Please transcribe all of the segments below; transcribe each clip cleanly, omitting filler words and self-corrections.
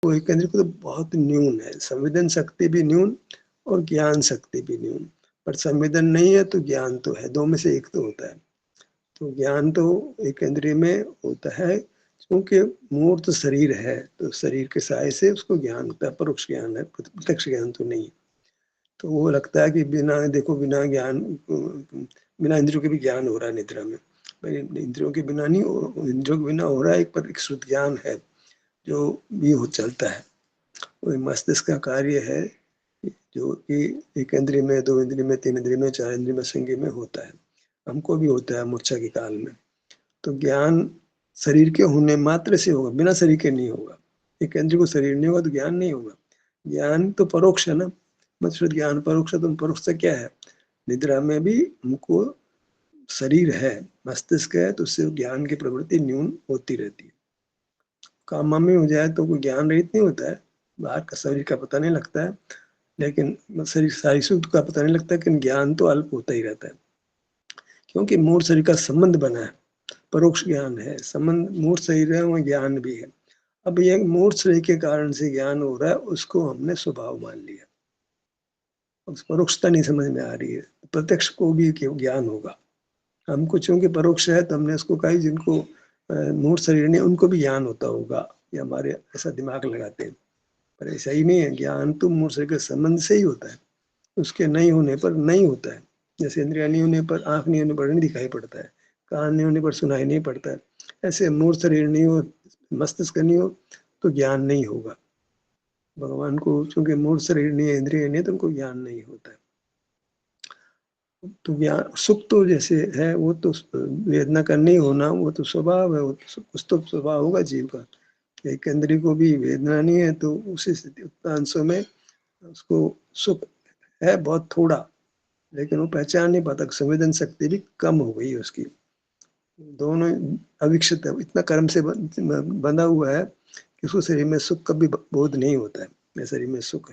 वो एक इंद्रिय को तो बहुत न्यून है, संवेदन शक्ति भी न्यून और ज्ञान शक्ति भी न्यून। पर संवेदन नहीं है तो ज्ञान तो है, दो में से एक तो होता है। तो ज्ञान तो एक इंद्रिय में होता है, क्योंकि मूर्त शरीर है तो शरीर के सहाय से उसको ज्ञान होता है, परोक्ष ज्ञान है, प्रत्यक्ष ज्ञान तो नहीं। तो वो लगता है कि बिना देखो, बिना ज्ञान, बिना इंद्रियों के भी ज्ञान हो रहा है निद्रा में। इंद्रियों के बिना नहीं, इंद्रियों के बिना हो रहा है, एक पर एक शुद्ध ज्ञान है जो भी हो चलता है। वो मस्तिष्क का कार्य है जो कि एक इंद्रिय में, दो इंद्रिय में, तीन इंद्रिय में, चार इंद्रिय में, संज्ञ में होता है। हमको भी होता है मूर्छा के काल में। तो ज्ञान शरीर के होने मात्र से होगा, बिना शरीर के नहीं होगा। एक इंद्रिय को शरीर नहीं होगा तो ज्ञान नहीं होगा। ज्ञान तो परोक्ष है ना, मतलब ज्ञान परोक्ष है। तो परोक्ष से क्या है, निद्रा में भी हमको शरीर है, मस्तिष्क है, तो उससे ज्ञान की प्रवृत्ति न्यून होती रहती है। कामा में हो जाए तो कोई ज्ञान रहित नहीं होता है, बाहर का शरीर का पता नहीं लगता है, लेकिन शरीर सारी शुद्ध का पता नहीं लगता, लेकिन ज्ञान तो अल्प होता ही रहता है, क्योंकि मूल शरीर का संबंध बना है। परोक्ष ज्ञान है, संबंध मूर्त शरीर है, वहाँ ज्ञान भी है। अब ये मूर्त शरीर के कारण से ज्ञान हो रहा है, उसको हमने स्वभाव मान लिया, उस परोक्षता नहीं समझ में आ रही है। प्रत्यक्ष को भी ज्ञान होगा, हमको चूंकि परोक्ष है तो हमने उसको कहा, जिनको मूर्त शरीर नहीं उनको भी ज्ञान होता होगा, ये हमारे ऐसा दिमाग लगाते हैं। पर ऐसा ही नहीं है, ज्ञान तो मूर्त शरीर के संबंध से ही होता है, उसके नहीं होने पर नहीं होता है। जैसे इंद्रिया नहीं होने पर, आंख नहीं होने पर नहीं दिखाई पड़ता है, कान नहीं होने पर सुनाई नहीं पड़ता है, ऐसे मूर्त शरीर नहीं हो, मस्तिष्क नहीं हो तो ज्ञान नहीं होगा। भगवान को चूंकि मूर्त शरीर नहीं है, इंद्रिय नहीं, तो उनको ज्ञान नहीं होता है। तो ज्ञान सुख तो जैसे है, वो तो वेदना का नहीं होना, वो तो स्वभाव है, वो तो कुछ तो स्वभाव होगा जीव का। एक इंद्रिय को भी वेदना नहीं है तो उसी स्थिति अंशों में उसको सुख है बहुत थोड़ा, लेकिन वो पहचान नहीं पाता, संवेदन शक्ति भी कम हो गई है उसकी। दोनों अविक्षित है, इतना कर्म से बंधा हुआ है कि उसको शरीर में सुख कभी बोध नहीं होता है, मेरे शरीर में सुख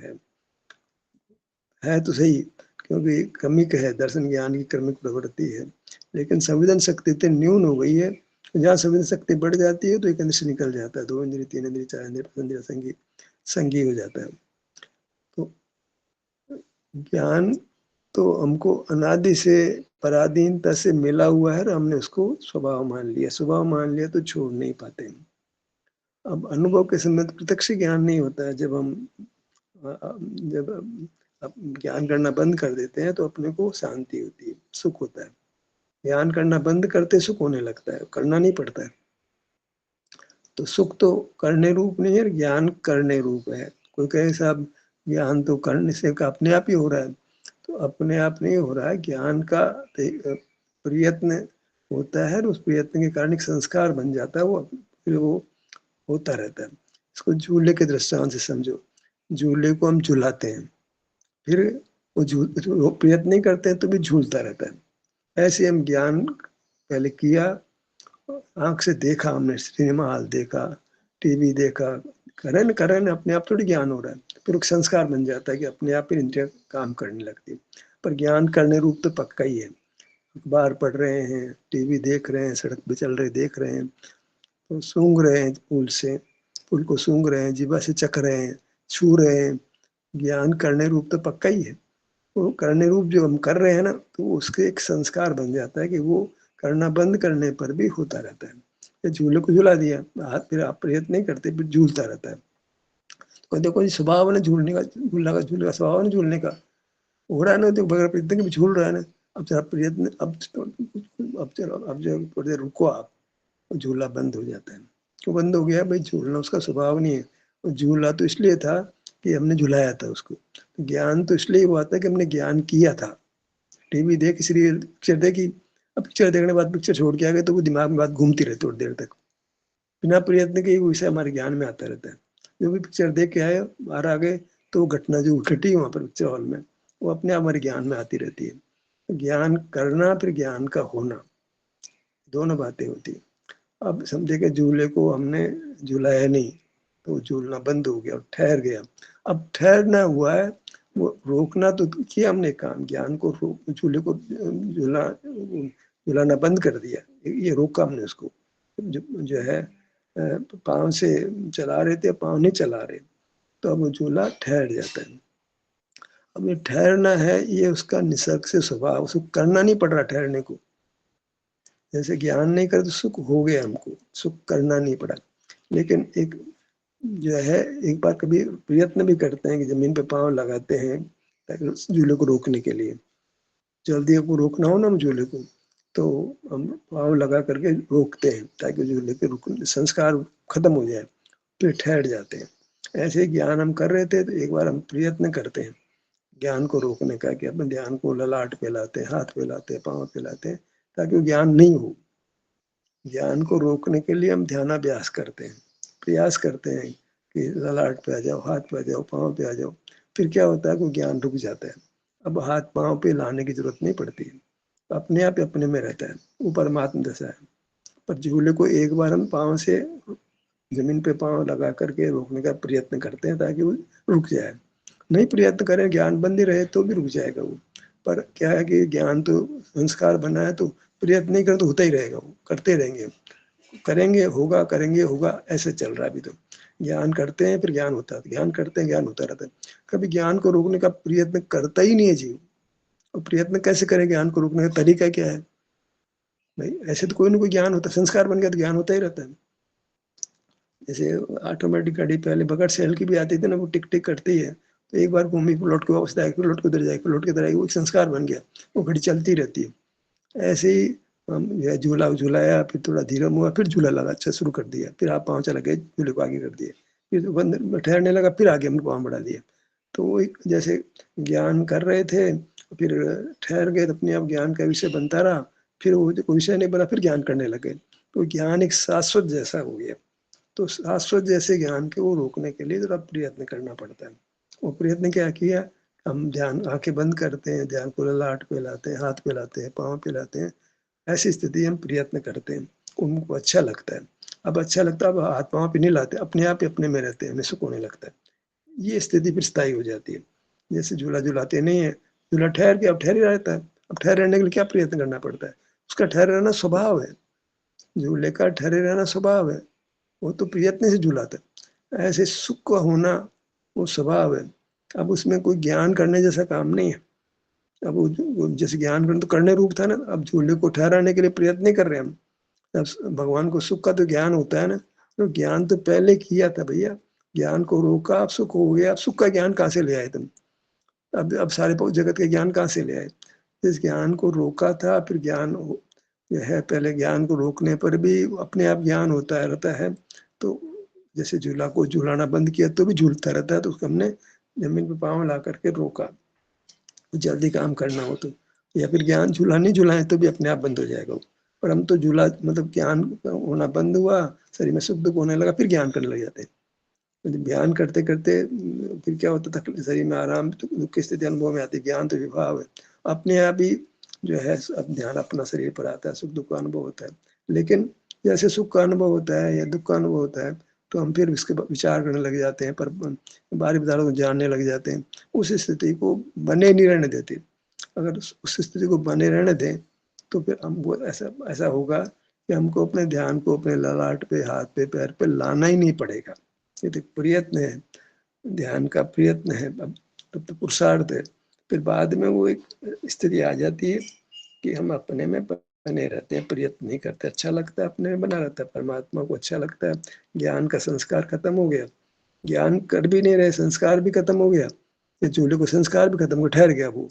है तो सही, क्योंकि क्रमिक है, दर्शन ज्ञान की क्रमिक प्रवृत्ति है, लेकिन संवेदन शक्ति इतनी न्यून हो गई है। जहाँ संवेदन शक्ति बढ़ जाती है तो एक इंद्रिय से निकल जाता है, दो इंद्रिय, तीन इंद्रिय, चार इंद्रिय, पांच इंद्रिय, संगी संगी हो जाता है। तो ज्ञान तो हमको अनादि से पराधीनता से मिला हुआ है और हमने उसको स्वभाव मान लिया, स्वभाव मान लिया तो छोड़ नहीं पाते। अब अनुभव के समय तो प्रत्यक्ष ज्ञान नहीं होता है, जब ज्ञान करना बंद कर देते हैं तो अपने को शांति होती है, सुख होता है। ज्ञान करना बंद करते सुख होने लगता है, करना नहीं पड़ता है। तो सुख तो करने रूप नहीं है, ज्ञान करने रूप है। कोई कहे साहब ज्ञान तो करने से अपने आप ही हो रहा है, तो अपने आप नहीं हो रहा है, ज्ञान का प्रयत्न होता है और उस प्रयत्न के कारण एक संस्कार बन जाता है, वो फिर वो होता रहता है। इसको झूले के दृष्टांत से समझो, झूले को हम झुलाते हैं, फिर वो प्रयत्न नहीं करते हैं तो भी झूलता रहता है। ऐसे हम ज्ञान पहले किया, आंख से देखा, हमने सिनेमा हॉल देखा, टीवी देखा, करें अपने आप थोड़ी ज्ञान हो रहा है, फिर एक संस्कार बन जाता है कि अपने आप ही इंद्रिया काम करने लगती है। पर ज्ञान करने रूप तो पक्का ही है। अखबार पढ़ रहे हैं, टीवी देख रहे हैं, सड़क पे चल रहे देख रहे हैं, तो सूंघ रहे हैं फूल से, फूल को सूंघ रहे हैं, जीवा से चख रहे हैं, छू रहे हैं, ज्ञान करने रूप तो पक्का ही है। वो करने रूप जो हम कर रहे हैं ना, तो उसके एक संस्कार बन जाता है कि वो करना बंद करने पर भी होता रहता है। ये झूले को झुला दिया, हाथ फिर आप प्रयत्न नहीं करते, फिर झूलता रहता है। तो देखो जी, स्वभाव है ना झूलने का, झूलने का स्वभाव है ना झूलने का, हो रहा है ना, तो बगैर प्रयत्न के भी झूल रहा है ना। अब जरा प्रयत्न, अब चलो, अब जो थोड़ी देर रुको आप, झूला बंद हो जाता है। क्यों बंद हो गया भाई, झूलना उसका स्वभाव नहीं है। वो झूला तो इसलिए था कि हमने झुलाया था उसको। तो ज्ञान तो इसलिए हुआ था कि हमने ज्ञान किया था। टीवी देख, इसलिए पिक्चर देखी, अब पिक्चर देखने के बाद पिक्चर छोड़ के आ गए तो वो दिमाग में बात घूमती रहती थोड़ी देर तक, बिना प्रयत्न के वो विषय हमारे ज्ञान में आता रहता है। जो भी पिक्चर देख के आए, बाहर आ गए, तो वो घटना जो घटी वहां पर पिक्चर हॉल में, वो अपने आप हमारे ज्ञान में आती रहती है। ज्ञान करना फिर ज्ञान का होना, दोनों बातें होती है। अब समझे कि झूले को हमने झुलाया नहीं, तो झूलना बंद हो गया, ठहर गया। अब ठहरना हुआ है, वो रोकना तो किया हमने काम, ज्ञान को रोक, झूले को झुलाना बंद कर दिया, ये रोका हमने उसको, जो है पाँव से चला रहे थे, पाँव नहीं चला रहे, तो अब वो झूला ठहर जाता है। अब ये ठहरना है, ये उसका निसर्ग से स्वभाव, उसको करना नहीं पड़ रहा ठहरने को। जैसे ज्ञान नहीं करे तो सुख हो गया, हमको सुख करना नहीं पड़ा। लेकिन एक जो है, एक बार कभी प्रयत्न भी करते हैं कि जमीन पे पाँव लगाते हैं ताकि उस झूले को रोकने के लिए, जल्दी को रोकना हो ना झूले को, तो हम पाँव लगा करके रोकते हैं ताकि झूले के रुक संस्कार खत्म हो जाए, फिर ठहर जाते हैं। ऐसे ही ज्ञान हम कर रहे थे, तो एक बार हम प्रयत्न करते हैं ज्ञान को रोकने का, कि अपने ध्यान को ललाट पे लाते हैं, हाथ पे लाते हैं, पाँव पे लाते हैं, ताकि वो ज्ञान नहीं हो। ज्ञान को रोकने के लिए हम ध्यानाभ्यास करते हैं, प्रयास करते हैं कि ललाट पे आ जाओ, हाथ पे आ जाओ, पाँव पे आ जाओ। फिर क्या होता है कि ज्ञान रुक जाता है। अब हाथ पाँव पे लाने की जरूरत नहीं पड़ती, अपने आप अपने में रहता है, वो परमात्मा दशा है। पर झूले को एक बार हम पाँव से जमीन पे पाँव लगा करके रोकने का प्रयत्न करते हैं ताकि वो रुक जाए। नहीं प्रयत्न करें, ज्ञान बंद ही रहे तो भी रुक जाएगा वो। पर क्या है कि ज्ञान तो संस्कार बना है, तो प्रयत्न नहीं करें तो होता ही रहेगा, वो करते रहेंगे, करेंगे होगा, करेंगे होगा, ऐसे चल रहा है अभी तो। ज्ञान करते हैं फिर ज्ञान होता है, ज्ञान करते हैं ज्ञान होता रहता है। कभी ज्ञान को रोकने का प्रयत्न करता ही नहीं है जीव। और प्रयत्न कैसे करें ज्ञान को रोकने का तरीका क्या है भाई? ऐसे तो कोई ना कोई ज्ञान होता है, संस्कार बन गया तो ज्ञान होता ही रहता है। जैसे ऑटोमेटिक गाड़ी पहले बगैर सेल की भी आती थी ना, वो टिक टिक करती है, तो एक बार घूमी फिर लौट के वापस आएगी, फिर लौट के उधर जाएगी, फिर लौट के इधर आएगी, वो एक संस्कार बन गया, वो घड़ी चलती रहती है। ऐसे ही हम जो झूला झुलाया, फिर थोड़ा धीरे हुआ, फिर झूला लगा अच्छा शुरू कर दिया, फिर आप पाँव चला गए, झूले को आगे कर दिए, फिर तो बंद ठहरने लगा, फिर आगे हमने पाँव बढ़ा दिया। तो वो एक जैसे ज्ञान कर रहे थे, फिर ठहर गए, तो अपने आप ज्ञान का विषय बनता रहा, फिर वो विषय नहीं बना, फिर ज्ञान करने लगे, तो ज्ञान एक शाश्वत जैसा हो गया। तो शाश्वत जैसे ज्ञान के वो रोकने के लिए जरा प्रयत्न करना पड़ता है। वो प्रयत्न क्या किया, हम ध्यान आंखें बंद करते हैं, ध्यान को ललाट पे लाते हैं, हाथ पे लाते हैं, पाँव पे लाते हैं, ऐसी स्थिति हम प्रयत्न करते हैं, उनको अच्छा लगता है। अब अच्छा लगता है, अब हाथ पाँव पे नहीं लाते, अपने आप ही अपने में रहते हैं, हमें सुकून होने लगता है। ये स्थिति फिर स्थायी हो जाती है। जैसे झूला झुलाते नहीं है, झूला ठहर के अब ठहर ही रहता है। अब ठहर रहने के लिए क्या प्रयत्न करना पड़ता है? उसका ठहरे रहना स्वभाव है, झूले का ठहरे रहना स्वभाव है, वो तो प्रयत्न से झूलाता है। ऐसे सुख का होना वो स्वभाव है। अब उसमें कोई ज्ञान करने जैसा काम नहीं है। अब वो जैसे ज्ञान करने तो करने रूप था ना, अब झूले को ठहराने के लिए प्रयत्न नहीं कर रहे हम। अब भगवान को सुख का तो ज्ञान होता है ना, तो ज्ञान तो पहले किया था भैया। ज्ञान को रोका, अब सुख हो गया, अब सुख का ज्ञान कहाँ से ले आए तुम? अब सारे जगत के ज्ञान कहाँ से ले आए? इस ज्ञान को रोका था, फिर ज्ञान जो है, पहले ज्ञान को रोकने पर भी अपने आप ज्ञान होता रहता है। तो जैसे झूला को झूलाना बंद किया तो भी झूलता रहता है, तो उसको हमने जमीन पे पाँव ला करके रोका, जल्दी काम करना हो तो। या फिर ज्ञान झूला नहीं झुलाए तो भी अपने आप बंद हो जाएगा वो। पर हम तो झूला मतलब ज्ञान होना बंद हुआ, शरीर में सुख दुख होने लगा, फिर ज्ञान करने लग जाते हैं। तो ध्यान करते करते फिर क्या होता था, शरीर में आराम, दुख की स्थिति अनुभव में आती है। ज्ञान तो विभाव है, अपने आप ही जो है अब ध्यान अपना शरीर पर आता है, सुख दुख का अनुभव होता है। लेकिन जैसे सुख का अनुभव होता है या दुख का अनुभव होता है, तो हम फिर उसके विचार करने लग जाते हैं, पर बाहरी पदार्थों को जानने लग जाते हैं। उस स्थिति को बने नहीं रहने देते। अगर उस स्थिति को बने रहने दें, तो फिर हमको ऐसा ऐसा होगा कि हमको अपने ध्यान को अपने ललाट पे, हाथ पे, पैर पे लाना ही नहीं पड़ेगा। ये तो प्रयत्न है, ध्यान का प्रयत्न है, तब तो पुरुषार्थ है। फिर बाद में वो एक स्थिति आ जाती है कि हम अपने में बने रहते हैं, प्रयत्न नहीं करते, अच्छा लगता है, अपने में बना रहता है, परमात्मा को अच्छा लगता है। ज्ञान का संस्कार खत्म हो गया, ज्ञान कर भी नहीं रहे, संस्कार भी खत्म हो गया, ये चूल्हे को संस्कार भी खत्म हो, ठहर गया वो।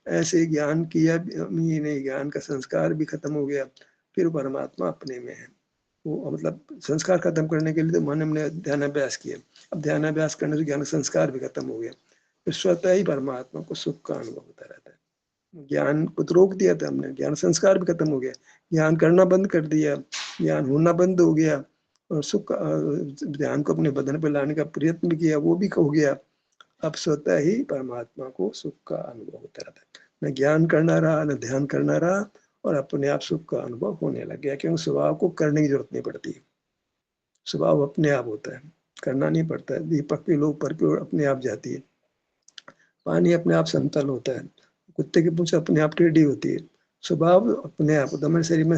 ऐसे ज्ञान किया ही नहीं, ज्ञान का संस्कार भी खत्म हो गया, फिर परमात्मा अपने में है। वो मतलब संस्कार खत्म करने के लिए तो मन हमने ध्यानाभ्यास किया, अब ध्यानाभ्यास करने से ज्ञान संस्कार भी खत्म हो गया, फिर स्वतः ही परमात्मा को सुख का अनुभव होता रहता है। ज्ञान को तो रोक दिया था हमने, ज्ञान संस्कार भी खत्म हो गया, ज्ञान करना बंद कर दिया, ज्ञान होना बंद हो गया, और सुख ध्यान को अपने बदन पर लाने का प्रयत्न भी किया, वो भी हो गया। अब स्वतः ही परमात्मा को सुख का अनुभव होता रहता है। न ज्ञान करना रहा, न ध्यान करना रहा, और अपने आप सुख का अनुभव होने लग गया, क्योंकि स्वभाव को करने की जरूरत नहीं पड़ती। स्वभाव अपने आप होता है, करना नहीं पड़ता है। दीपक की लो ऊपर की ओर अपने आप जाती है, पानी अपने आप समतल होता है, कुत्ते की पूंछ अपने आप टेढ़ी होती है। स्वभाव अपने आप तो हमारे शरीर में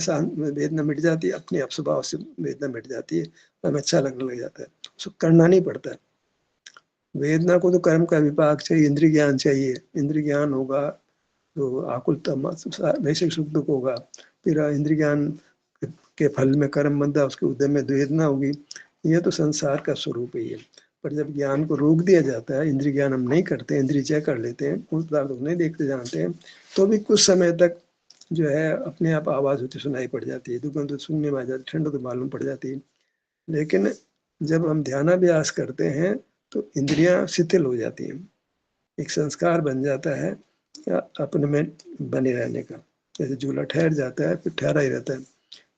वेदना मिट जाती है, अपने आप स्वभाव से वेदना मिट जाती है, हमें अच्छा लगने लग जाता है, उसको करना नहीं पड़ता है। वेदना को तो कर्म का विपाक चाहिए, इंद्रिय ज्ञान चाहिए, इंद्रिय ज्ञान होगा तो आकुलता वैश्विक सुख दुख होगा, फिर इंद्रिय ज्ञान के फल में कर्म बंधा, उसके उदय में वेदना होगी। यह तो संसार का स्वरूप ही है। पर जब ज्ञान को रोक दिया जाता है, इंद्रिय ज्ञान हम नहीं करते, इंद्रिय जय कर लेते हैं, उस पदार्थ को नहीं देखते जानते हैं, तो भी कुछ समय तक जो है अपने आप आवाज होती सुनाई पड़ जाती है, दुकान तो सुनने में आ जाती है, ठंड तो मालूम पड़ जाती है। लेकिन जब हम ध्यानाभ्यास करते हैं तो इंद्रियां शिथिल हो जाती हैं, एक संस्कार बन जाता है अपने में बने रहने का। जैसे झूला ठहर जाता है फिर ठहरा ही रहता है,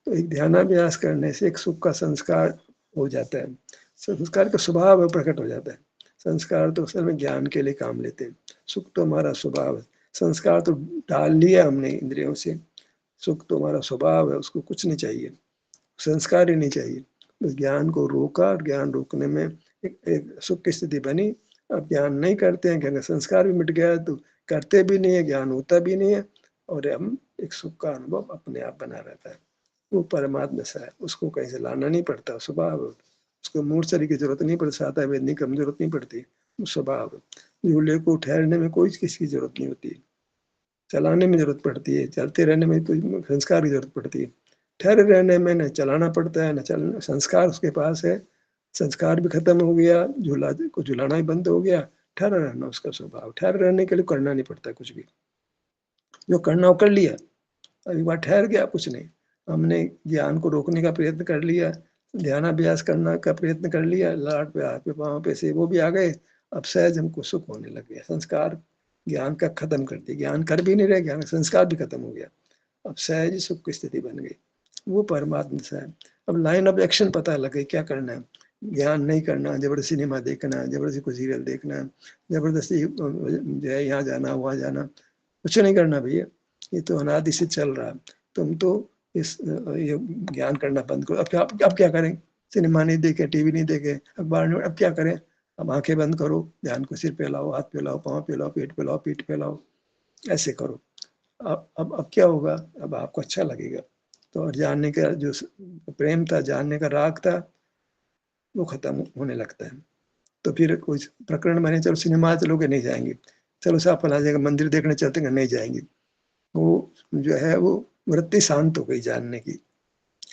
तो एक ध्यानाभ्यास करने से एक सुख का संस्कार हो जाता है, संस्कार का स्वभाव प्रकट हो जाता है। संस्कार तो असल में ज्ञान के लिए काम लेते हैं, सुख तो हमारा स्वभाव है। संस्कार तो डाल लिया हमने इंद्रियों से, सुख तो हमारा स्वभाव है, उसको कुछ नहीं चाहिए, संस्कार ही नहीं चाहिए। बस ज्ञान को रोका और ज्ञान रोकने में एक सुख की स्थिति बनी। अब ज्ञान नहीं करते हैं क्योंकि संस्कार भी मिट गया है, तो करते भी नहीं है, ज्ञान होता भी नहीं है, और हम एक सुख का अनुभव अपने आप बना रहता है। वो परमात्मा सा है, उसको कहीं से लाना नहीं पड़ता, स्वभाव है। उसको मूर्छरी की जरूरत नहीं पड़ती, साता वेदनी की जरूरत नहीं पड़ती, स्वभाव है। झूले को ठहरने में कोई किसी की जरूरत नहीं होती, चलाने में जरूरत पड़ती है, चलते रहने में कोई संस्कार की जरूरत पड़ती है। ठहरे रहने में न चलाना पड़ता है न चलना, संस्कार उसके पास है, संस्कार भी खत्म हो गया, झूला को झुलाना ही बंद हो गया, ठहरा रहना उसका स्वभाव। ठहरे रहने के लिए करना नहीं पड़ता कुछ भी, जो करना हो कर लिया, अभी बार ठहर गया कुछ नहीं। हमने ज्ञान को रोकने का प्रयत्न कर लिया, ध्यानाभ्यास करना का प्रयत्न कर लिया, लाट पे हाथ पे पाँव पे से वो भी आ गए, अब सहज हमको सुख होने लग गया। संस्कार ज्ञान का खत्म कर दिया, ज्ञान कर भी नहीं रहे, ज्ञान संस्कार भी खत्म हो गया, अब सहज सुख की स्थिति बन गई, वो परमात्मा से है। अब लाइन ऑफ एक्शन पता लगे क्या करना है, ज्ञान नहीं करना, जबरदस्ती सिनेमा देखना है, जबरदस्ती कोई सीरियल देखना है, जबरदस्ती जो है यहाँ जाना वहाँ जाना, कुछ नहीं करना भैया, ये तो अनादि से चल रहा है। तुम तो इस ये ज्ञान करना बंद करो। अब क्या करें, सिनेमा नहीं देखे, टीवी नहीं देखे, अखबार नहीं, अब क्या करें, अब आंखें बंद करो, ध्यान को सिर पे लाओ, हाथ पे लाओ, पाँव पे लाओ, पेट पे लाओ, पीठ पे लाओ, ऐसे करो। अब क्या होगा, अब आपको अच्छा लगेगा। तो और जानने का जो प्रेम था, जानने का राग था, वो खत्म होने लगता है। तो फिर कुछ प्रकरण बने, चलो सिनेमा चलोगे, नहीं जाएंगे, चलो साफ फला जाएगा, मंदिर देखने चलते हैं, नहीं जाएंगे। वो जो है वो वृत्ति शांत हो गई जानने की,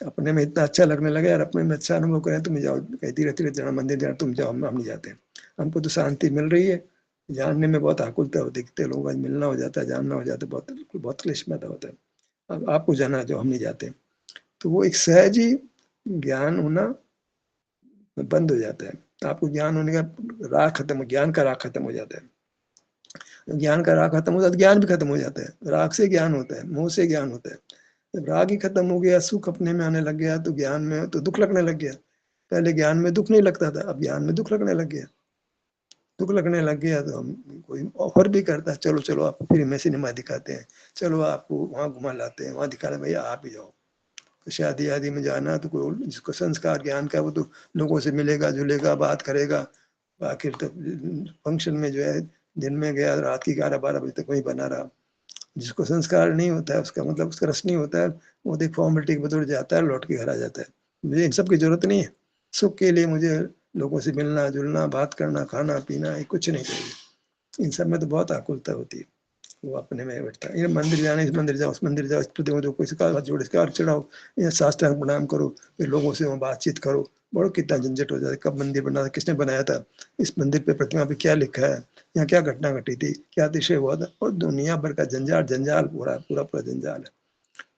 अपने में इतना अच्छा लगने लगा यार, अपने में अच्छा अनुभव करें, तुम जाओ, कहती रहती रहती जाना मंदिर जाना, तुम जाओ, हम नहीं जाते, हमको तो शांति मिल रही है। जानने में बहुत आकुलता हो, दिखते लोग, आज मिलना हो जाता है, जानना हो जाता है, बहुत बहुत क्लेश पैदा होता है, अब आपको जाना जो हम नहीं जाते। तो वो एक सहज ही ज्ञान होना बंद हो जाता है, आपको ज्ञान होने का राह खत्म, ज्ञान का राह खत्म हो जाता है। ज्ञान का राह खत्म होता है, ज्ञान भी खत्म हो जाता है, राग से ज्ञान होता है, मोह से ज्ञान होता है। जब राग ही खत्म हो गया, सुख अपने में आने लग गया, तो ज्ञान में तो दुख लगने लग गया। पहले ज्ञान में दुख नहीं लगता था, अब ज्ञान में दुख लगने लग गया। दुख लगने लग गया तो हम कोई ऑफर भी करता है, चलो चलो आपको फ्री में सिनेमा दिखाते हैं, चलो आपको वहाँ घुमा लाते हैं, वहाँ दिखा रहे भैया आप ही जाओ। तो शादी आदि में जाना तो कोई जिसको संस्कार ज्ञान का, वो तो लोगों से मिलेगा जुलेगा, बात करेगा। आखिर तो फंक्शन में जो है दिन में गया, रात की 11-12 बजे तक वहीं बना रहा। जिसको संस्कार नहीं होता है, उसका मतलब उसका रस नहीं होता है, वो देख फॉर्मेलिटी के बदौर जाता है, लौट के घर आ जाता है। मुझे इन सब की जरूरत नहीं है, सुख के लिए मुझे लोगों से मिलना जुलना, बात करना, खाना पीना, ये कुछ नहीं चाहिए। इन सब में तो बहुत आकुलता होती है, वो अपने में बैठता है। ये मंदिर जाना, इस मंदिर जाओ, उस मंदिर जाओ, इस प्रति जो कोई का जोड़ इसका अर्थ चढ़ाओ, या साष्टांग प्रणाम करो, फिर लोगों से वहाँ बातचीत करो, बड़ो कितना झंझट हो जाता है। कब मंदिर बना था, किसने बनाया था, इस मंदिर पे प्रतिमा पे क्या लिखा है, यहाँ क्या घटना घटी थी, क्या अतिशय हुआ था, और दुनिया भर का जंजाल, जंजाल पूरा पूरा पूरा जंजाल है।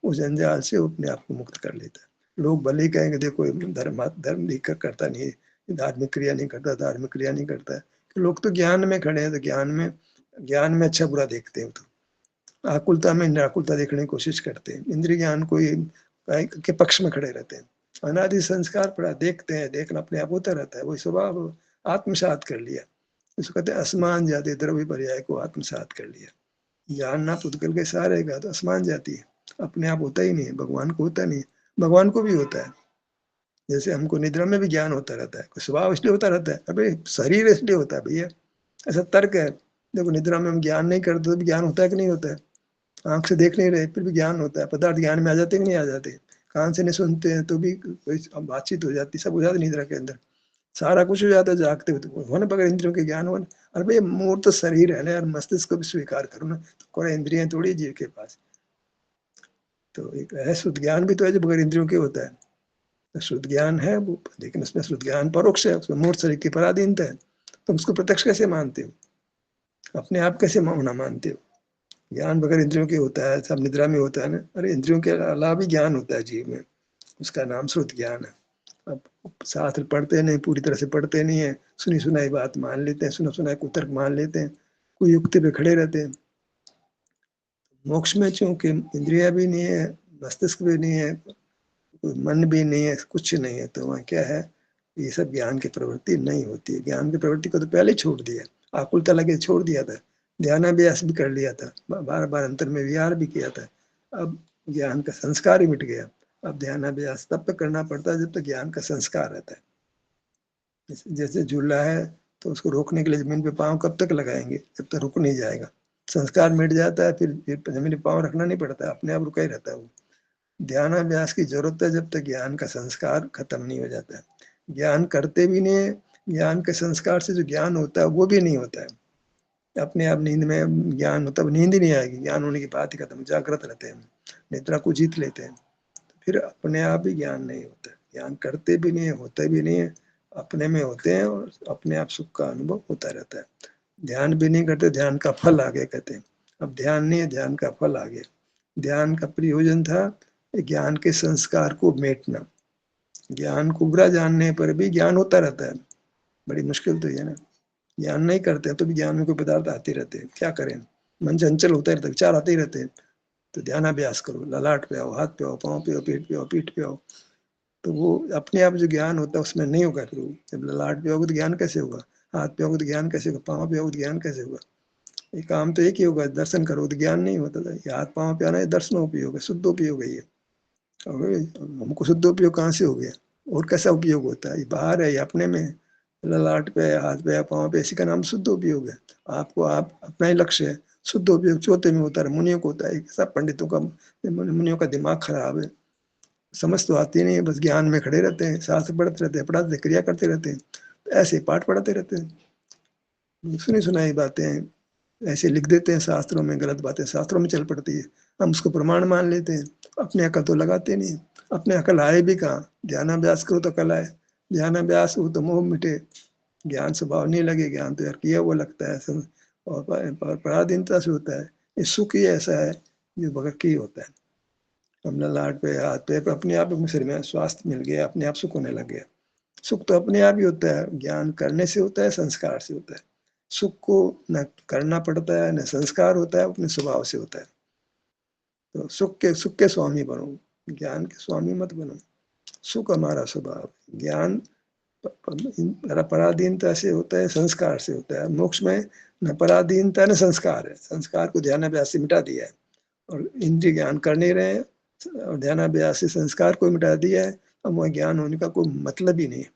उस जंजाल से वो अपने आप को मुक्त कर लेता है। लोग भले ही कहेंगे देखो धर्म नहीं करता, नहीं धार्मिक क्रिया नहीं करता, धार्मिक क्रिया नहीं करता है, तो लोग तो ज्ञान में खड़े हैं, तो ज्ञान में अच्छा बुरा देखते हैं, तो आकुलता में निराकुलता देखने की कोशिश करते हैं, इंद्रिय ज्ञान को के पक्ष में खड़े रहते हैं। अनादि संस्कार पड़ा देखते हैं, देखना अपने आप होता रहता है, वही स्वभाव आत्मसात कर लिया। इसको कहते हैं असमान जाति द्रव्य पर्याय को आत्मसात कर लिया। जानना पुद्गल के सहारे का तो असमान जाती है, अपने आप होता ही नहीं है, भगवान को होता नहीं है, भगवान को भी होता है। जैसे हमको निद्रा में भी ज्ञान होता रहता है, स्वभाव इसलिए होता रहता है, अबे शरीर इसलिए होता है भैया, ऐसा तर्क है। देखो निद्रा में हम ज्ञान नहीं करते तो भी ज्ञान होता है कि नहीं होता है, आंख से देख नहीं रहे फिर भी ज्ञान होता है, पदार्थ ज्ञान में आ जाते कि नहीं आ जाते, कान से नहीं सुनते हैं तो भी कोई बातचीत हो जाती, सब हो जाता निद्रा के अंदर, सारा कुछ हो जाता है जागते हुए, तो होने बगैर इंद्रियों के ज्ञान होने। अरे भाई मूल तो शरीर है ना यार, मस्तिष्क को भी स्वीकार करो ना, तो कोई इंद्रियां थोड़ी जीव के पास। तो एक है शुद्ध ज्ञान भी तो है जो बगैर इंद्रियों के होता है, तो शुद्ध ज्ञान है वो, लेकिन उसमें शुद्ध ज्ञान परोक्ष है, उसमें मूर्त शरीर की पराधीनता है, तो उसको प्रत्यक्ष कैसे मानते हो, अपने आप कैसे होना मानते हो। ज्ञान बगैर इंद्रियों के होता है, सब निद्रा में होता है ना, अरे इंद्रियों के अलावा भी ज्ञान होता है जीव में, उसका नाम श्रुत ज्ञान है। अब शास्त्र पढ़ते नहीं, पूरी तरह से पढ़ते नहीं है, सुनी सुनाई बात मान लेते हैं, सुना सुनाई कुतर्क मान लेते हैं, कोई युक्ति पे खड़े रहते हैं। मोक्ष में चूंकि इंद्रिया भी नहीं है, मस्तिष्क भी नहीं है, मन भी नहीं है, कुछ नहीं है, तो वहाँ क्या है, ये सब ज्ञान की प्रवृत्ति नहीं होती है। ज्ञान की प्रवृत्ति को तो पहले ही छोड़ दिया, आकुलता लगे छोड़ दिया था, ध्यानाभ्यास भी कर लिया था, बार बार अंतर में विहार भी किया था, अब ज्ञान का संस्कार ही मिट गया। अब ध्यानाभ्यास तब तक करना पड़ता है जब तक ज्ञान का संस्कार रहता है। जैसे झूला है तो उसको रोकने के लिए जमीन पे पाँव कब तक लगाएंगे, जब तक रुक नहीं जाएगा, संस्कार मिट जाता है फिर जमीन पे पाँव रखना नहीं पड़ता, अपने आप रुका ही रहता है वो। ध्यानाभ्यास की जरूरत है जब तक ज्ञान का संस्कार खत्म नहीं हो जाता है। ज्ञान करते भी नहीं है, ज्ञान के संस्कार से जो ज्ञान होता है वो भी नहीं होता है, अपने आप नींद में ज्ञान होता है, नींद ही नहीं आएगी, ज्ञान होने की बात ही खत्म, जागृत रहते हैं, निद्रा को जीत लेते हैं, फिर अपने आप ही ज्ञान नहीं होता है। ज्ञान करते भी नहीं है, होते भी नहीं है, अपने में होते हैं और अपने आप सुख का अनुभव होता रहता है। ध्यान भी नहीं करते, ध्यान का फल आगे कहते हैं, अब ध्यान नहीं है, ध्यान का फल आगे। ध्यान का प्रयोजन था ज्ञान के संस्कार को मेटना, ज्ञान को बुरा जानने पर भी ज्ञान होता रहता है, बड़ी मुश्किल तो ये ना, ज्ञान नहीं करते तो भी ज्ञान में कोई पदार्थ आते रहते हैं, क्या करें, मन चंचल होता रहता है, विचार आते ही रहते हैं, तो ध्यानाभ्यास करो, ललाट पे आओ, हाथ पे आओ, पाँव पे आओ, पेट पे आओ, पीठ पे आओ, तो वो अपने आप जो ज्ञान होता है उसमें नहीं होगा, फिर जब ललाट पे आओगे तो ज्ञान कैसे होगा, हाथ पे आओगे तो ज्ञान कैसे होगा, पाँव पे आओगे तो ज्ञान कैसे होगा, ये काम तो एक ही होगा, दर्शन करो तो ज्ञान नहीं होता था, ये हाथ पाँव पे आना है दर्शनोपयोग है, शुद्धोपयोग है ये। और हमको शुद्धोपयोग कहाँ से हो गया, और कैसा उपयोग होता है, ये बाहर है, ये अपने में है, ललाट पे हाथ पे पाँव पे, इसी का नाम शुद्ध उपयोग है। आपको आप अपना ही लक्ष्य है, शुद्ध उपयोग चौथे में होता है, मुनियों को होता है, सब पंडितों का, मुनियों का दिमाग खराब है, समझ तो आती नहीं है, बस ज्ञान में खड़े रहते हैं, शास्त्र पढ़ते रहते हैं, पढ़ाते क्रिया करते रहते हैं, तो ऐसे ही पाठ पढ़ाते रहते हैं, सुनी सुनाई बातें ऐसे लिख देते हैं शास्त्रों में, गलत बातें शास्त्रों में चल पड़ती है, हम उसको प्रमाण मान लेते हैं, अपने अकल तो लगाते नहीं, अपने अकल आए भी कहाँ, ध्यानाभ्यास करो तो अकल आए, ध्यानाभ्यास हो तो मोह मिटे, ज्ञान स्वभाव नहीं लगे, ज्ञान तो यार किया हुआ लगता है, और पराधीनता से होता है, ये सुख ही ऐसा है जो बगैर की होता है, हम ललाट पे हाथ पे अपने आप शरीर में स्वास्थ्य मिल गया, अपने आप सुख होने लग गया। सुख तो अपने आप ही होता है, ज्ञान करने से होता है, संस्कार से होता है, सुख को न करना पड़ता है न संस्कार होता है, अपने स्वभाव से होता है। तो सुख के स्वामी बनो, ज्ञान के स्वामी मत बनो, सुख हमारा स्वभाव, ज्ञान पराधीनता से होता है, संस्कार से होता है, मोक्ष में न पराधीनता न संस्कार है, संस्कार को ध्यानाभ्यास से मिटा दिया है, और इंद्रिय ज्ञान कर नहीं रहे हैं, और ध्यानाभ्यास से संस्कार को मिटा दिया है, अब वह ज्ञान होने का कोई मतलब ही नहीं है,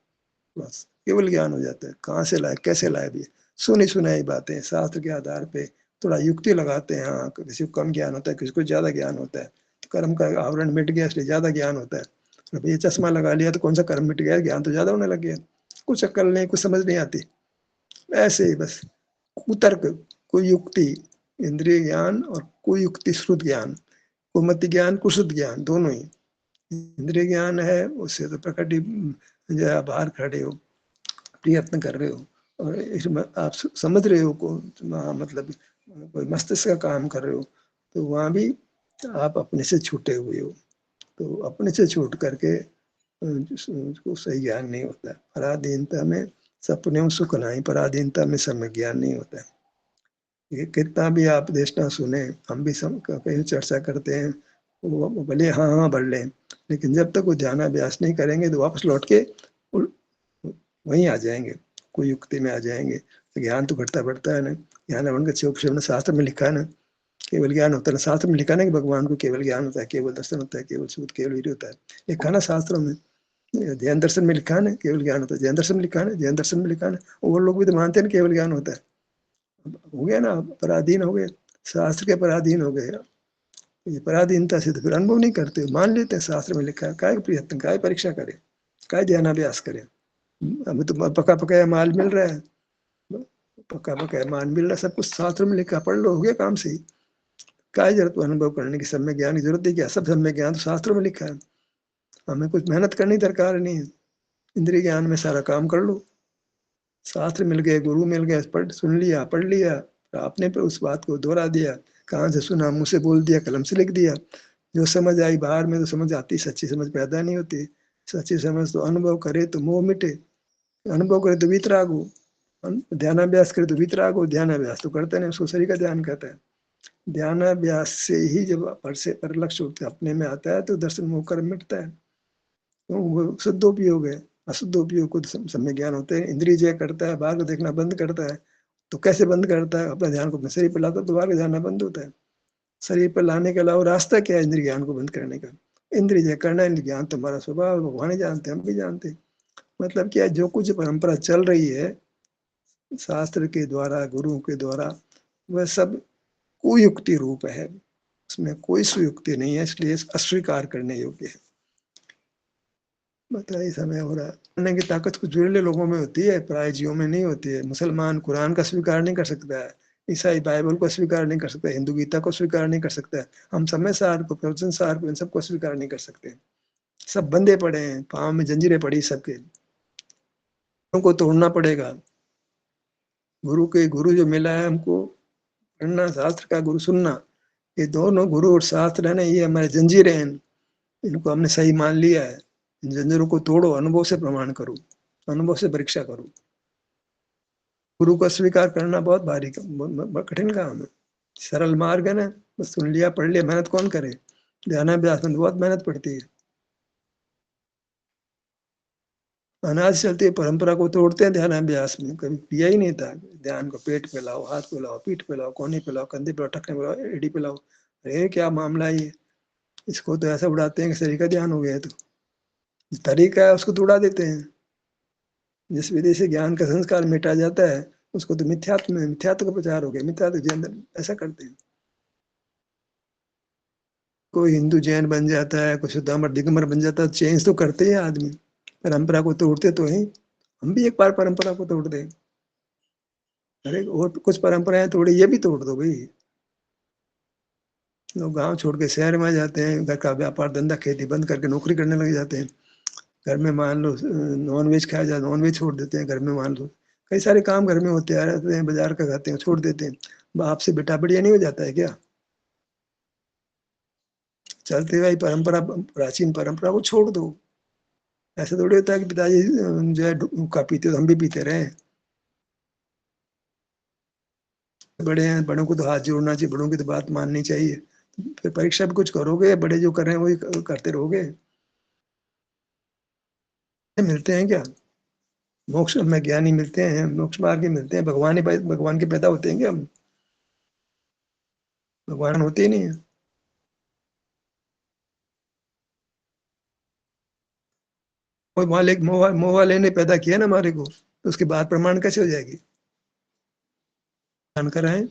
बस केवल ज्ञान हो जाता है, कहाँ से लाए कैसे लाए भी, सुनी सुनाई बातें शास्त्र के आधार पे थोड़ा युक्ति लगाते हैं, हाँ किसी को कम ज्ञान होता है, किसी को ज्यादा ज्ञान होता है, तो कर्म का आवरण मिट गया इसलिए ज्यादा ज्ञान होता है, अब ये चश्मा लगा लिया तो कौन सा कर्म मिट गया, ज्ञान तो ज्यादा होने लग गया, कुछ अक्ल नहीं, कुछ समझ नहीं आती, ऐसे ही बस कुतर्क, कोई युक्ति, इंद्रिय ज्ञान और कोई युक्ति श्रुत ज्ञान, कुमति ज्ञान कुशुद्ध ज्ञान दोनों ही, इंद्रिय ज्ञान है उससे तो प्रकट जो आप बाहर खड़े हो, प्रयत्न कर रहे हो, और इसमें आप समझ रहे हो को, मतलब कोई मस्तिष्क का काम कर रहे हो, तो वहाँ भी आप अपने से छूटे हुए हो, तो अपने से छूट करके उसको सही ज्ञान नहीं होता, पराधीनता में सपने में सुख नहीं, पराधीनता में समय ज्ञान नहीं होता है। ये कितना भी आप देशना सुने, हम भी कहीं चर्चा करते हैं, वो भले हाँ हाँ बढ़ लें, लेकिन जब तक वो ध्यानाभ्यास नहीं करेंगे तो वापस लौट के वहीं आ जाएंगे, कोई युक्ति में आ जाएंगे, तो ज्ञान तो घटता बढ़ता है ना, ज्ञान अवन का उपनिषद शास्त्र में लिखा है ना, केवल ज्ञान होता है, शास्त्र में लिखा ना कि भगवान को केवल ज्ञान होता है, केवल दर्शन होता है, केवल सूद केवल वीर होता है, लिखा ना शास्त्रों में, ध्यान दर्शन में लिखा है ना केवल ज्ञान होता है, ध्यान दर्शन में लिखा है ना, ध्यान दर्शन में लिखा है ना, और लोग भी तो मानते हैं केवल ज्ञान होता है, हो गया ना, पराधीन हो गए, शास्त्र के पराधीन हो गए, ये पराधीनता से तो फिर अनुभव नहीं करते, मान लेते हैं शास्त्र में लिखा है, काय प्रयत्न, काय परीक्षा करे, काय ध्यानाभ्यास करे। हमें तो पका पकाया माल मिल रहा है, पका पकाया माल मिल रहा है, सब कुछ शास्त्र में लिखा, पढ़ लो, हो गया काम सही। काय जरूरत अनुभव करने की, सम्यक ज्ञान की जरूरत है क्या? सब सम्यक ज्ञान तो शास्त्र में लिखा है, हमें कुछ मेहनत करने की दरकार नहीं है। इंद्रिय ज्ञान में सारा काम कर लो, शास्त्र मिल गए, गुरु मिल गए, पढ़ सुन लिया, पढ़ लिया, आपने पे उस बात को दोहरा दिया, कहाँ से सुना, मुंह से बोल दिया, कलम से लिख दिया, जो समझ आई। बाहर में तो समझ आती, सच्ची समझ पैदा नहीं होती। सच्ची समझ तो अनुभव करे तो मोह मिटे, अनुभव करे तो वीतराग हो, ध्यानाभ्यास करे तो वीतराग हो। ध्यानाभ्यास तो करते नहीं, उसको शरीर का ध्यान कहता है। ध्यानाभ्यास से ही जब पर से पर लक्ष्य अपने में आता है तो दर्शन मोह कर्म मिटता है। तो वो शुद्धोपयोग है, अशुद्धोपयोग को सम्यक ज्ञान होते हैं। इंद्रिय जय करता है, बाहर को देखना बंद करता है। तो कैसे बंद करता है? अपना ध्यान को अपने शरीर पर लाता है तो बाहर को ध्यान बंद होता है। शरीर पर लाने के अलावा रास्ता क्या है इंद्रिय ज्ञान को बंद करने का? इंद्रिय जय करना, इंद्रिय ज्ञान तुम्हारा स्वभाव, भगवान ही जानते, हम भी जानते। मतलब क्या, जो कुछ परंपरा चल रही है शास्त्र के द्वारा, गुरु के द्वारा, वह सब कुयुक्ति रूप है, उसमें कोई सुयुक्ति नहीं है, इसलिए अस्वीकार करने योग्य है। बताइए, समय हो रहा है। करने की ताकत कुछ जुड़े लोगों में होती है, प्राय जीवों में नहीं होती है। मुसलमान कुरान का स्वीकार नहीं कर सकता है, ईसाई बाइबल को स्वीकार नहीं कर सकता, हिंदू गीता को स्वीकार नहीं कर सकता है, हम समय सार को, प्रवचन सार को, इन सबको स्वीकार नहीं कर सकते। सब बंधे पड़े हैं, पाँव में जंजीरें पड़ी सबके, उनको तोड़ना पड़ेगा। गुरु जो मिला है हमको, पढ़ना शास्त्र का, गुरु सुनना, ये दोनों गुरु और शास्त्र है ना, ये हमारे जंजीरें हैं। इनको हमने सही मान लिया है, इन जंजीरों को तोड़ो, अनुभव से प्रमाण करो, अनुभव से परीक्षा करो। गुरु को स्वीकार करना बहुत भारी बहुत कठिन काम है। सरल मार्ग है ना, बस सुन लिया, पढ़ लिया, मेहनत कौन करे? ध्यानाभ्यास में बहुत मेहनत पड़ती है। अनाज चलती है, परंपरा को तोड़ते हैं ध्यानाभ्यास में। कभी पिया ही नहीं था ध्यान को, पेट पे लाओ, हाथ पे लाओ, पीठ पे लाओ, कोने पे लाओ, कंधे पे लाओ, टखने पे लाओ, एड़ी पे लाओ। अरे क्या मामला है ये? इसको तो ऐसा उड़ाते हैं कि शरीर का ध्यान हो गया है। तो तरीका है, उसको तो उड़ा देते हैं। जिस विधि से ज्ञान का संस्कार मिटा जाता है, उसको तो मिथ्यात्व में, मिथ्यात्व का प्रचार हो गया, मिथ्यात्व जैन ऐसा करते हैं। कोई हिंदू जैन बन जाता है, कोई शुद्धामर दिगंबर बन जाता है, चेंज तो करते हैं आदमी, परंपरा को तोड़ते तो है। हम भी एक बार परंपरा को तोड़ दें। अरे और कुछ परंपराएं तोड़ी, ये भी तोड़ दो भाई। लोग गांव छोड़ के शहर में आ जाते हैं, घर का व्यापार धंधा खेती बंद करके नौकरी करने लग जाते हैं। घर में मान लो नॉन वेज खाया जाए, नॉन वेज छोड़ देते हैं। घर में मान लो कई सारे काम घर में होते आ रहते हैं, बाजार का खाते हैं, छोड़ देते हैं। बाप से बेटा बढ़िया नहीं हो जाता है क्या? चलते हुए परंपरा, प्राचीन परंपरा को छोड़ दो। ऐसे थोड़ी होता है कि पिताजी जो है हुक्का पीते तो हम भी पीते रहे। बड़े हैं, बड़ों को तो हाथ जोड़ना चाहिए, बड़ों की तो बात माननी चाहिए। फिर परीक्षा भी कुछ करोगे, बड़े जो कर रहे हैं वही करते रहोगे। मिलते हैं क्या? मोक्ष में ज्ञानी मिलते हैं, मोक्ष मार्ग मिलते हैं, भगवान ही भगवान के पैदा होते हैं क्या हम? भगवान होते ही नहीं है। और मालिक मोह वाले ने पैदा किया ना हमारे को, तो उसके बाद प्रमाण कैसे हो जाएगी? जान कर आए।